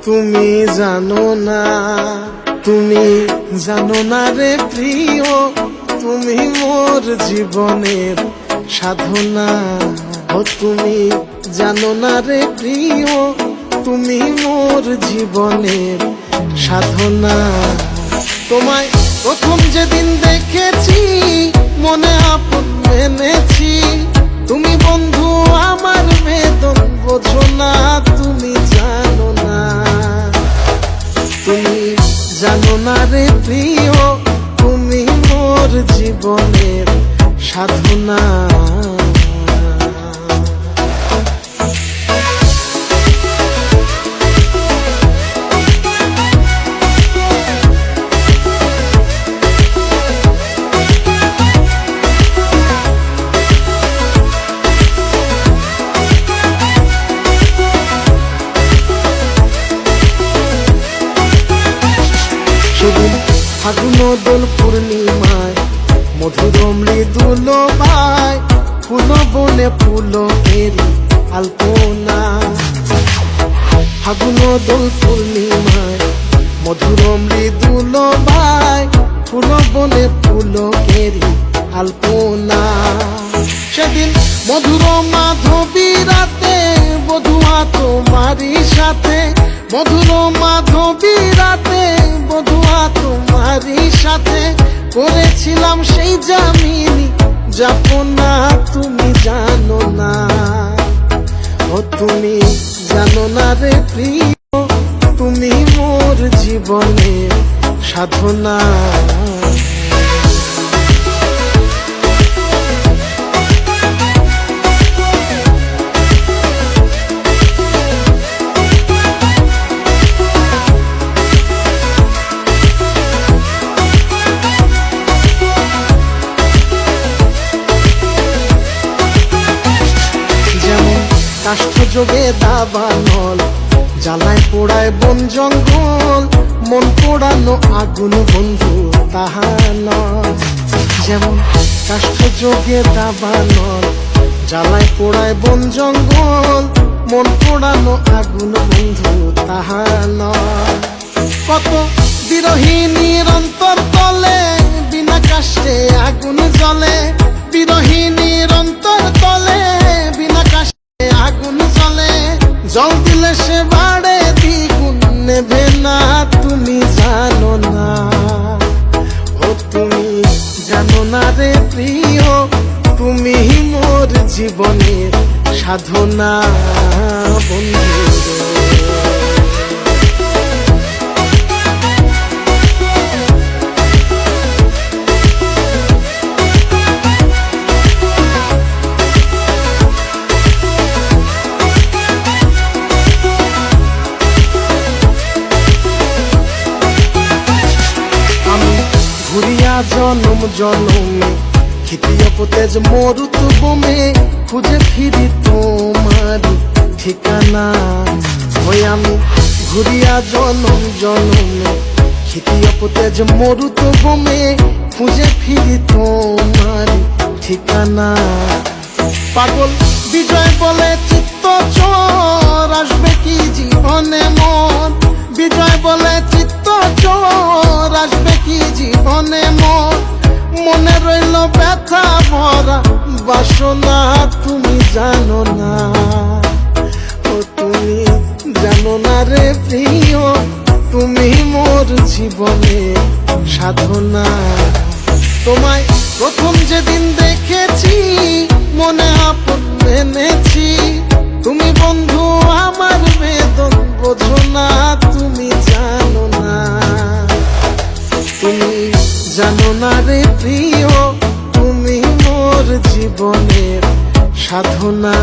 তুমি জানো না, তুমি জানো না রে প্রিয়, তুমি মোর জীবনের সাধনা। ও তুমি জানো না রে প্রিয়, তুমি মোর জীবনের সাধনা। তোমায় প্রথম যেদিন দেখেছি মনে আপন মেনেছি, তুমি বন্ধু আমার বেদন বোঝো না, তুমি জানো না, তুমি জানো না রে প্রিয়, তুমি মোর জীবনের সাধনা। ফাগুন দোল পূর্ণিমায় মধুর মৃদুল বাই, ফুল বনে ফুল এরি আলপনা। ফাগুন দোল পূর্ণিমায় মধুর মৃদুল বাই, ফুল বনে ফুল এরি আলপনা। সেদিন মধুর মাধবী রাতে বধুয়া তোমারই সাথে, মধুর মাধবী রাতে বধুয়া তোমারই সাথে করেছিলাম সেই জামিনী যাপনা। তুমি জানো না, ও তুমি জানো না রে প্রিয়, তুমি মোর জীবনের সাধনা। কাষ্ঠ যোগে দাবানল জ্বালায় পোড়ায় বন জঙ্গল, মন পোড়ানো আগুন বন্ধু তাহা নয়। যেমন কাষ্ঠ যোগে দাবানল জ্বালায় পোড়ায় বন জঙ্গল, মন পোড়ানো আগুন বন্ধু তাহা নয়। কত বিরহিণীর অন্তর তলে বিনা কাষ্ঠে আগুন জ্বলে, বিরহিণীর অন্তর তলে বিনা কাষ্ঠে আগুন জ্বলে, জল দিলে সে বাড়ে দ্বিগুণ নেবে না। তুমি জানো না, ও তুমি জানো না রে প্রিয়, তুমি মোর জীবনের সাধনা বন্ধু। ঘুরিয়া জনম জনমে ক্ষিতীয় পোতেজ মরুত বোমে, খুঁজে ফিরি তোমার ঠিকানা। ওই আমি ঘুরিয়া জনম জনমে ক্ষিতীয় পোতেজ মরুত বোমে, খুঁজে ফিরি তোমার ঠিকানা। পাগল বিজয় বলে চিত্ত চোর আসবে কি জীবনে মন, বিজয় বলে চিত্ত চোর আসবে কি জীবনে মন। মনে রইল ব্যথা ভরা বাসনা, তুমি জানো না, ও তুমি জানো না রে প্রিয়, তুমি মোর জীবনে সাধনা। তোমায় প্রথম যেদিন দেখেছি মনে আপন মেনেছি, তুমি বন্ধু আমার বেদন বোঝো না, তুমি জানো না, তুমি জানো না রে প্রিয়, তুমি মোর জীবনের সাধনা।